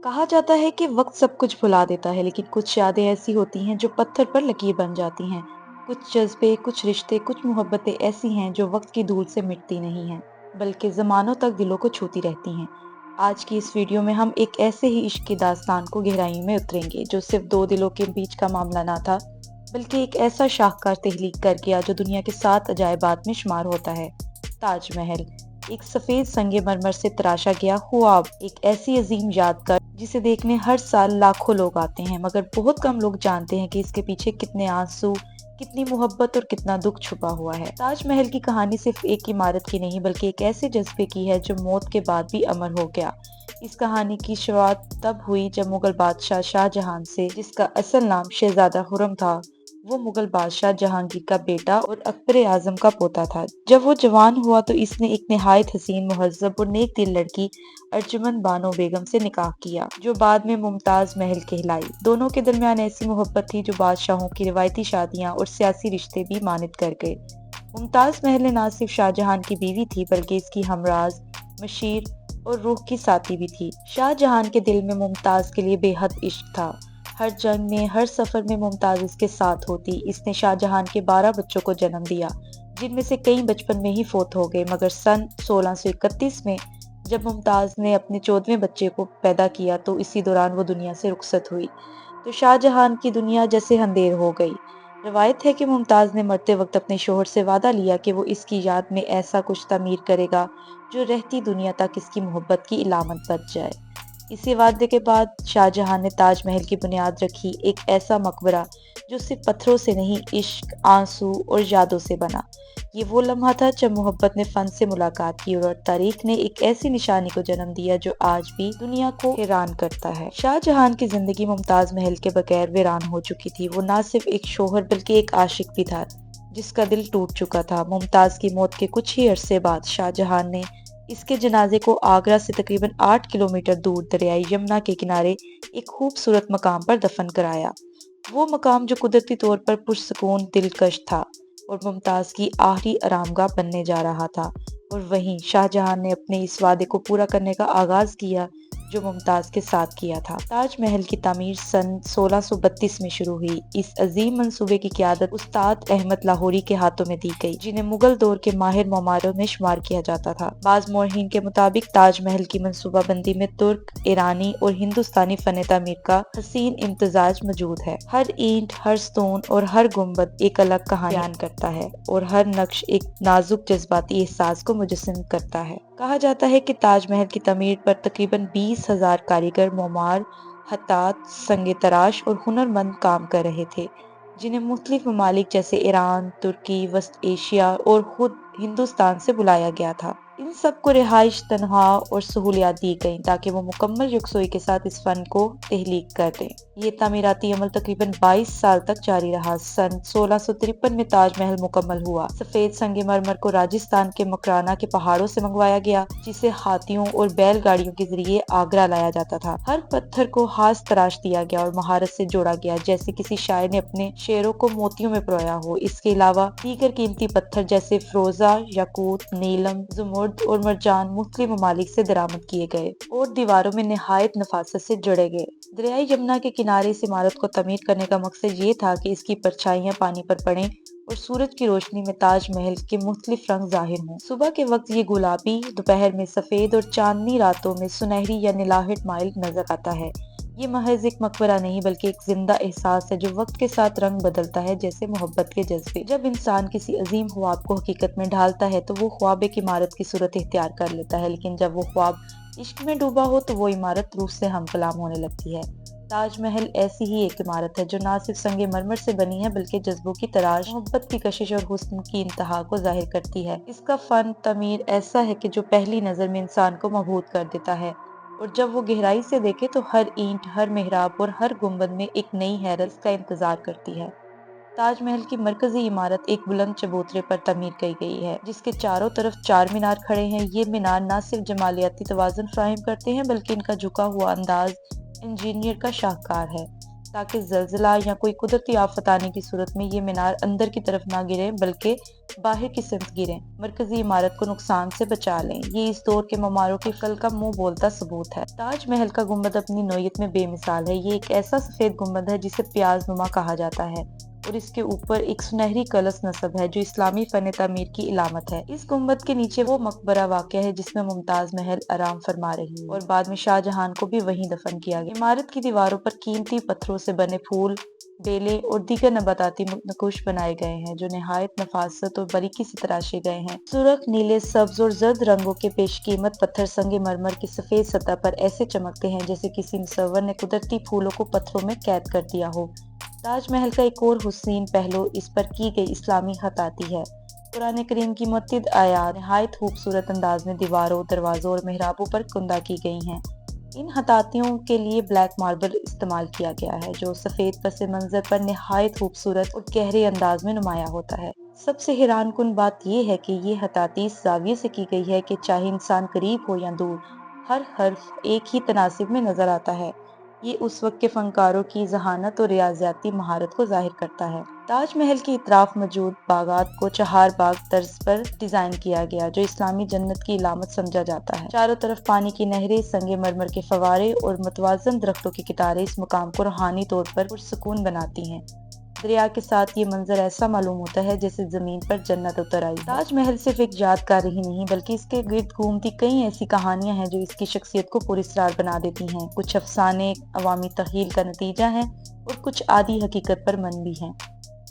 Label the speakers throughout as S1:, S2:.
S1: کہا جاتا ہے کہ وقت سب کچھ بھلا دیتا ہے، لیکن کچھ یادیں ایسی ہوتی ہیں جو پتھر پر لکیر بن جاتی ہیں۔ کچھ جذبے، کچھ رشتے، کچھ محبتیں ایسی ہیں جو وقت کی دھول سے مٹتی نہیں ہیں، بلکہ زمانوں تک دلوں کو چھوتی رہتی ہیں۔ آج کی اس ویڈیو میں ہم ایک ایسے ہی عشق کی داستان کو گہرائی میں اتریں گے، جو صرف دو دلوں کے بیچ کا معاملہ نہ تھا، بلکہ ایک ایسا شاہکار تخلیق کر گیا جو دنیا کے 7 عجائبات میں شمار ہوتا ہے۔ تاج محل، ایک سفید سنگ مرمر سے تراشا گیا خواب، ایک ایسی عظیم یادگار جسے دیکھنے ہر سال لاکھوں لوگ آتے ہیں، مگر بہت کم لوگ جانتے ہیں کہ اس کے پیچھے کتنے آنسو، کتنی محبت اور کتنا دکھ چھپا ہوا ہے۔ تاج محل کی کہانی صرف ایک عمارت کی نہیں، بلکہ ایک ایسے جذبے کی ہے جو موت کے بعد بھی امر ہو گیا۔ اس کہانی کی شروعات تب ہوئی جب مغل بادشاہ شاہ جہاں سے، جس کا اصل نام شہزادہ خرم تھا، وہ مغل بادشاہ جہانگیر کا بیٹا اور اکبر اعظم کا پوتا تھا۔ جب وہ جوان ہوا تو اس نے ایک نہایت حسین، مہذب اور نیک دل لڑکی ارجمند بانو بیگم سے نکاح کیا، جو بعد میں ممتاز محل کہلائی۔ دونوں کے درمیان ایسی محبت تھی جو بادشاہوں کی روایتی شادیاں اور سیاسی رشتے بھی مانند کر گئے۔ ممتاز محل نہ صرف شاہ جہاں کی بیوی تھی، بلکہ اس کی ہمراز، مشیر اور روح کی ساتھی بھی تھی۔ شاہ جہاں کے دل میں ممتاز کے لیے بے حد عشق تھا۔ ہر جنگ میں، ہر سفر میں ممتاز اس کے ساتھ ہوتی۔ اس نے شاہ جہاں کے 12 بچوں کو جنم دیا، جن میں سے کئی بچپن میں ہی فوت ہو گئے، مگر سن 1631 میں جب ممتاز نے اپنے 14ویں بچے کو پیدا کیا تو اسی دوران وہ دنیا سے رخصت ہوئی، تو شاہ جہاں کی دنیا جیسے اندھیر ہو گئی۔ روایت ہے کہ ممتاز نے مرتے وقت اپنے شوہر سے وعدہ لیا کہ وہ اس کی یاد میں ایسا کچھ تعمیر کرے گا جو رہتی دنیا تک اس کی محبت کی علامت بن جائے۔ اسی وعدے کے بعد شاہ جہاں نے تاج محل کی بنیاد رکھی، ایک ایسا مقبرہ جو صرف پتھروں سے نہیں، عشق، آنسو اور یادوں سے بنا۔ یہ وہ لمحہ تھا جب محبت نے فن سے ملاقات کی اور تاریخ نے ایک ایسی نشانی کو جنم دیا جو آج بھی دنیا کو حیران کرتا ہے۔ شاہ جہاں کی زندگی ممتاز محل کے بغیر ویران ہو چکی تھی۔ وہ نہ صرف ایک شوہر بلکہ ایک عاشق بھی تھا جس کا دل ٹوٹ چکا تھا۔ ممتاز کی موت کے کچھ ہی عرصے بعد شاہ جہاں نے اس کے جنازے کو آگرہ سے تقریباً 8 کلومیٹر دور دریائے یمنا کے کنارے ایک خوبصورت مقام پر دفن کرایا۔ وہ مقام جو قدرتی طور پر پرسکون، دلکش تھا اور ممتاز کی آخری آرامگاہ بننے جا رہا تھا، اور وہیں شاہ جہاں نے اپنے اس وعدے کو پورا کرنے کا آغاز کیا جو ممتاز کے ساتھ کیا تھا۔ تاج محل کی تعمیر سن 1632 میں شروع ہوئی۔ اس عظیم منصوبے کی قیادت استاد احمد لاہوری کے ہاتھوں میں دی گئی، جنہیں مغل دور کے ماہر معماروں میں شمار کیا جاتا تھا۔ بعض مورخین کے مطابق تاج محل کی منصوبہ بندی میں ترک، ایرانی اور ہندوستانی فن تعمیر کا حسین امتزاج موجود ہے۔ ہر اینٹ، ہر ستون اور ہر گنبد ایک الگ کہانی بیان کرتا ہے، اور ہر نقش ایک نازک جذباتی احساس کو مجسم کرتا ہے۔ کہا جاتا ہے کہ تاج محل کی تعمیر پر تقریباً 20,000 کاریگر، معمار، خطاط، سنگ تراش اور ہنرمند کام کر رہے تھے، جنہیں مختلف ممالک جیسے ایران، ترکی، وسط ایشیا اور خود ہندوستان سے بلایا گیا تھا۔ ان سب کو رہائش، تنخواہ اور سہولیات دی گئیں تاکہ وہ مکمل یکسوئی کے ساتھ اس فن کو تخلیق کر دیں۔ یہ تعمیراتی عمل تقریباً 22 سال تک جاری رہا۔ سن 1653 میں تاج محل مکمل ہوا۔ سفید سنگ مرمر کو راجستھان کے مکرانا کے پہاڑوں سے منگوایا گیا، جسے ہاتھیوں اور بیل گاڑیوں کے ذریعے آگرہ لایا جاتا تھا۔ ہر پتھر کو ہاتھ تراش دیا گیا اور مہارت سے جوڑا گیا، جیسے کسی شاعر نے اپنے شعروں کو موتیوں میں پرویا ہو۔ اس کے علاوہ دیگر قیمتی پتھر جیسے فیروزہ، یاقوت، نیلم، زمرد اور مرجان مختلف ممالک سے درآمد کیے گئے اور دیواروں میں نہایت نفاست سے جڑے گئے۔ دریائے یمنا کے کنارے اس عمارت کو تعمیر کرنے کا مقصد یہ تھا کہ اس کی پرچھائیاں پانی پر پڑیں اور سورج کی روشنی میں تاج محل کے مختلف رنگ ظاہر ہوں۔ صبح کے وقت یہ گلابی، دوپہر میں سفید اور چاندنی راتوں میں سنہری یا نیلاہٹ مائل نظر آتا ہے۔ یہ محض ایک مقبرہ نہیں بلکہ ایک زندہ احساس ہے جو وقت کے ساتھ رنگ بدلتا ہے، جیسے محبت کے جذبے۔ جب انسان کسی عظیم خواب کو حقیقت میں ڈھالتا ہے تو وہ خواب ایک عمارت کی صورت اختیار کر لیتا ہے، لیکن جب وہ خواب عشق میں ڈوبا ہو تو وہ عمارت روح سے ہم کلام ہونے لگتی ہے۔ تاج محل ایسی ہی ایک عمارت ہے جو نہ صرف سنگ مرمر سے بنی ہے بلکہ جذبوں کی تراش، محبت کی کشش اور حسن کی انتہا کو ظاہر کرتی ہے۔ اس کا فن تعمیر ایسا ہے کہ جو پہلی نظر میں انسان کو مبہوت کر دیتا ہے، اور جب وہ گہرائی سے دیکھے تو ہر اینٹ، ہر محراب اور ہر گنبد میں ایک نئی حیرت اس کا انتظار کرتی ہے۔ تاج محل کی مرکزی عمارت ایک بلند چبوترے پر تعمیر کی گئی ہے، جس کے چاروں طرف 4 مینار کھڑے ہیں۔ یہ مینار نہ صرف جمالیاتی توازن فراہم کرتے ہیں بلکہ ان کا جھکا ہوا انداز انجینئر کا شاہکار ہے۔ تاکہ زلزلہ یا کوئی قدرتی آفت آنے کی صورت میں یہ مینار اندر کی طرف نہ گرے بلکہ باہر کی سمت گریں، مرکزی عمارت کو نقصان سے بچا لیں۔ یہ اس دور کے معماروں کی عقل کا منہ بولتا ثبوت ہے۔ تاج محل کا گنبد اپنی نوعیت میں بے مثال ہے۔ یہ ایک ایسا سفید گنبد ہے جسے پیاز نما کہا جاتا ہے اور اس کے اوپر ایک سنہری کلش نصب ہے جو اسلامی فن تعمیر کی علامت ہے۔ اس گنبد کے نیچے وہ مقبرہ واقع ہے جس میں ممتاز محل آرام فرما رہی اور بعد میں شاہ جہان کو بھی وہیں دفن کیا گیا۔ عمارت کی دیواروں پر قیمتی پتھروں سے بنے پھول، بیلیں اور دیگر نباتاتی نقوش بنائے گئے ہیں جو نہایت نفاست اور باریکی سے تراشے گئے ہیں۔ سرخ، نیلے، سبز اور زرد رنگوں کے پیش قیمت پتھر سنگ مرمر کی سفید سطح پر ایسے چمکتے ہیں جیسے کسی مصور نے قدرتی پھولوں کو پتھروں میں قید کر دیا ہو۔ تاج محل کا ایک اور حسین پہلو اس پر کی گئی اسلامی خطاطی ہے۔ قرآن کریم کی متعدد آیات نہایت خوبصورت انداز میں دیواروں، دروازوں اور محرابوں پر کندہ کی گئی ہیں۔ ان خطاطیوں کے لیے بلیک ماربل استعمال کیا گیا ہے جو سفید پس منظر پر نہایت خوبصورت اور گہرے انداز میں نمایاں ہوتا ہے۔ سب سے حیران کن بات یہ ہے کہ یہ خطاطی اس زاویے سے کی گئی ہے کہ چاہے انسان قریب ہو یا دور، ہر حرف ایک ہی تناسب میں نظر آتا ہے۔ یہ اس وقت کے فنکاروں کی ذہانت اور ریاضیاتی مہارت کو ظاہر کرتا ہے۔ تاج محل کے اطراف موجود باغات کو چہار باغ طرز پر ڈیزائن کیا گیا جو اسلامی جنت کی علامت سمجھا جاتا ہے۔ چاروں طرف پانی کی نہریں، سنگ مرمر کے فوارے اور متوازن درختوں کی قطاریں اس مقام کو روحانی طور پر پرسکون بناتی ہیں۔ دریا کے ساتھ یہ منظر ایسا معلوم ہوتا ہے جیسے زمین پر جنت اتر آئی۔ تاج محل صرف ایک یادگار ہی نہیں بلکہ اس کے گرد گھومتی کئی ایسی کہانیاں ہیں جو اس کی شخصیت کو پراسرار بنا دیتی ہیں۔ کچھ افسانے عوامی تخیل کا نتیجہ ہیں اور کچھ آدھی حقیقت پر مبنی ہیں،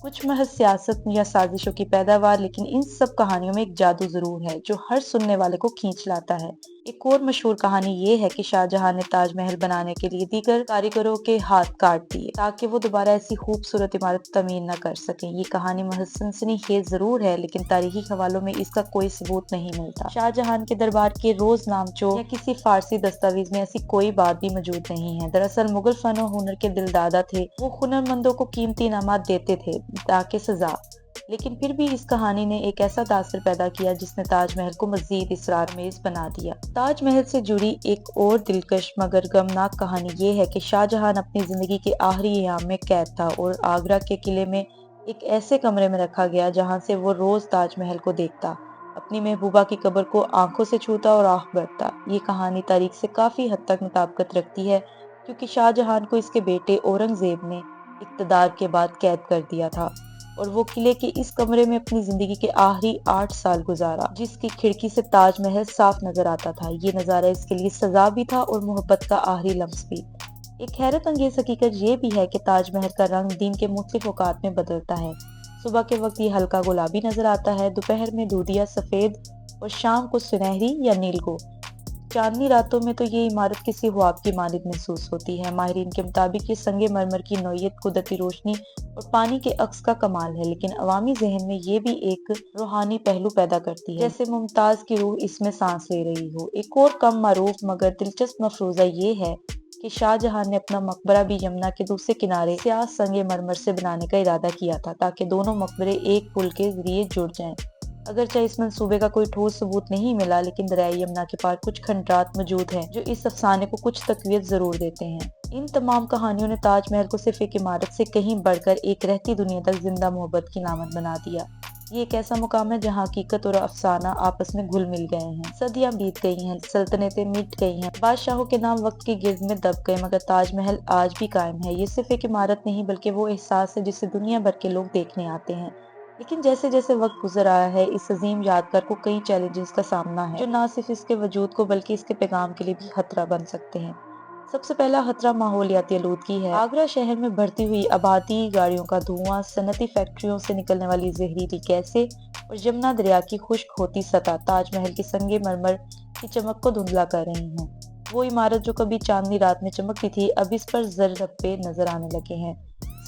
S1: کچھ محض سیاست یا سازشوں کی پیداوار، لیکن ان سب کہانیوں میں ایک جادو ضرور ہے جو ہر سننے والے کو کھینچ لاتا ہے۔ ایک اور مشہور کہانی یہ ہے کہ شاہ جہاں نے تاج محل بنانے کے لیے دیگر کاریگروں کے ہاتھ کاٹ دیے تاکہ وہ دوبارہ ایسی خوبصورت عمارت تعمیر نہ کر سکیں۔ یہ کہانی محض سنسنی خیز ضرور ہے لیکن تاریخی حوالوں میں اس کا کوئی ثبوت نہیں ملتا۔ شاہ جہان کے دربار کے روز نامچوں یا کسی فارسی دستاویز میں ایسی کوئی بات بھی موجود نہیں ہے۔ دراصل مغل فن و ہنر کے دل دادا تھے، وہ ہنرمندوں کو قیمتی انعامات دیتے تھے تاکہ سزا، لیکن پھر بھی اس کہانی نے ایک ایسا تاثر پیدا کیا جس نے تاج محل کو مزید اسرارآمیز بنا دیا۔ تاج محل سے جڑی ایک اور دلکش مگر غمناک کہانی یہ ہے کہ شاہ جہاں اپنی زندگی کے آخری ایام میں قید تھا اور آگرہ کے قلعے میں ایک ایسے کمرے میں رکھا گیا جہاں سے وہ روز تاج محل کو دیکھتا، اپنی محبوبہ کی قبر کو آنکھوں سے چھوتا اور آہ بھرتا۔ یہ کہانی تاریخ سے کافی حد تک مطابقت رکھتی ہے کیونکہ شاہ جہان کو اس کے بیٹے اورنگزیب نے اقتدار کے بعد قید کر دیا تھا اور وہ قلعے کے اس کمرے میں اپنی زندگی کے آخری 8 سال گزارا، جس کی کھڑکی سے تاج محل صاف نظر آتا تھا۔ یہ نظارہ اس کے لیے سزا بھی تھا اور محبت کا آخری لمس بھی۔ ایک حیرت انگیز حقیقت یہ بھی ہے کہ تاج محل کا رنگ دن کے مختلف اوقات میں بدلتا ہے۔ صبح کے وقت یہ ہلکا گلابی نظر آتا ہے، دوپہر میں دودھیا سفید اور شام کو سنہری یا نیلگو۔ چاندنی راتوں میں تو یہ عمارت کسی خواب کی مانند محسوس ہوتی ہے۔ ماہرین کے مطابق یہ سنگ مرمر کی نوعیت قدرتی روشنی اور پانی کے عکس کا کمال ہے، لیکن عوامی ذہن میں یہ بھی ایک روحانی پہلو پیدا کرتی ہے، جیسے ممتاز کی روح اس میں سانس لے رہی ہو۔ ایک اور کم معروف مگر دلچسپ مفروضہ یہ ہے کہ شاہ جہاں نے اپنا مقبرہ بھی یمنا کے دوسرے کنارے سیاہ سنگ مرمر سے بنانے کا ارادہ کیا تھا تاکہ دونوں مقبرے ایک پل کے ذریعے جڑ جائیں۔ اگرچہ اس منصوبے کا کوئی ٹھوس ثبوت نہیں ملا، لیکن دریائے یمنا کے پار کچھ کھنڈرات موجود ہیں جو اس افسانے کو کچھ تقویت ضرور دیتے ہیں۔ ان تمام کہانیوں نے تاج محل کو صرف ایک عمارت سے کہیں بڑھ کر ایک رہتی دنیا تک زندہ محبت کی علامت بنا دیا۔ یہ ایک ایسا مقام ہے جہاں حقیقت اور افسانہ آپس میں گھل مل گئے ہیں۔ صدیاں بیت گئی ہیں، سلطنتیں مٹ گئی ہیں، بادشاہوں کے نام وقت کی گرد میں دب گئے، مگر تاج محل آج بھی قائم ہے۔ یہ صرف ایک عمارت نہیں بلکہ وہ احساس ہے جسے دنیا بھر کے لوگ دیکھنے آتے ہیں۔ لیکن جیسے جیسے وقت گزر رہا ہے، اس عظیم یادگار کو کئی چیلنجز کا سامنا ہے جو نہ صرف اس کے وجود کو بلکہ اس کے پیغام کے لیے بھی خطرہ بن سکتے ہیں۔ سب سے پہلا خطرہ ماحولیاتی آلودگی ہے۔ آگرہ شہر میں بڑھتی ہوئی آبادی، گاڑیوں کا دھواں، صنعتی فیکٹریوں سے نکلنے والی زہریلی گیسیں اور یمنا دریا کی خشک ہوتی سطح تاج محل کے سنگ مرمر کی چمک کو دھندلا کر رہی ہیں۔ وہ عمارت جو کبھی چاندنی رات میں چمکتی تھی، اب اس پر زر دھبے نظر آنے لگے ہیں۔